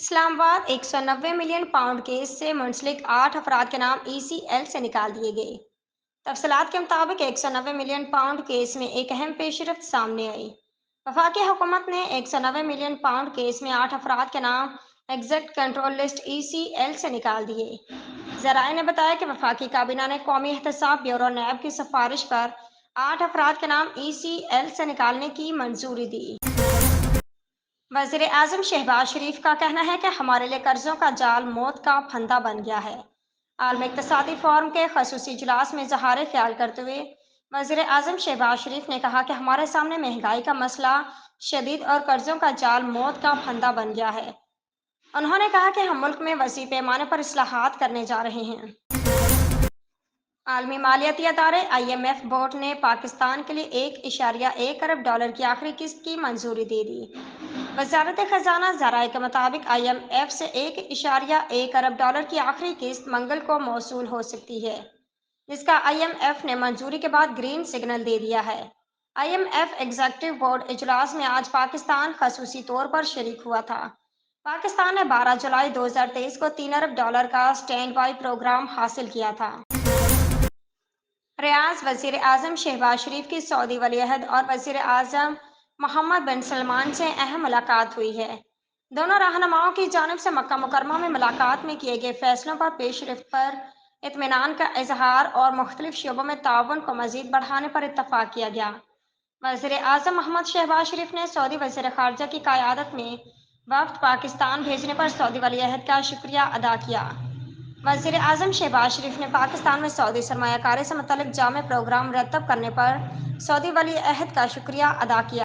Islamabad 190 million pound case से मुंसलिक 8 अफराद के नाम ECL से निकाल दिए गए। तफसीलात के मुताबिक 190 मिलियन पाउंड केस में एक अहम पेशरफ्त सामने आई। वफाकी हुकूमत ने 190 मिलियन पाउंड केस में 8 अफराद के नाम एग्जैक्ट कंट्रोल लिस्ट ECL से निकाल दिए। जराए ने बताया कि वफाकी काबीना ने कौमी एहतसाब ब्यूरो नैब की सिफारिश पर 8 अफराद के नाम ECL से निकालने की मंजूरी दी। वज़ीर आज़म शहबाज शरीफ का कहना है कि हमारे लिए कर्जों का जाल मौत का फंदा बन गया है। आलमी इक़्तिसादी फोरम के खसूसी इजलास में इज़हार ख्याल करते हुए वज़ीर आज़म शहबाज शरीफ ने कहा कि हमारे सामने महंगाई का मसला शदीद और कर्जों का जाल मौत का फंदा बन गया है। उन्होंने कहा कि हम मुल्क में वसी पैमाने पर इस्लाहात करने जा रहे हैं। आलमी मालियाती अदारे IMF बोर्ड ने पाकिस्तान के लिए $1.1 अरब की आखिरी किस्त की मंजूरी दे दी। वजारत खजाना ज़राए के मुताबिक IMF से $1.1 अरब की आखिरी किस्त मंगल को मौसूल हो सकती है, जिसका IMF ने मंजूरी के बाद ग्रीन सिग्नल दे दिया है। IMF एग्जीक्यूटिव बोर्ड इजलास में आज पाकिस्तान खसूसी तौर पर शरीक हुआ था। पाकिस्तान ने 12 जुलाई 2023 को $3 अरब का स्टैंड बाई प्रोग्राम हासिल किया था। रियाज वज़ीर आज़म शहबाज शरीफ की सऊदी वलीअहद और वज़ीर आज़म मोहम्मद बिन सलमान से अहम मुलाकात हुई है। दोनों रहनुमाओं की जानिब से मक्का मुकरमा में मुलाकात में किए गए फैसलों पर पेशरफ्त पर इत्मीनान का इजहार और मुख्तलिफ शोबों में ताउन को मज़ीद बढ़ाने पर इत्तफाक किया गया। वज़ीर आज़म मोहम्मद शहबाज शरीफ ने सऊदी वज़ीर ख़ारजा की क़यादत में वफ़द पाकिस्तान भेजने पर सऊदी वलीअहद का शुक्रिया अदा किया। वज़ीर आज़म शहबाज शरीफ ने पाकिस्तान में सऊदी सरमायाकारी से मुतल्लिक़ जामे प्रोग्राम मुरतब करने पर सऊदी वली अहद का शुक्रिया अदा किया।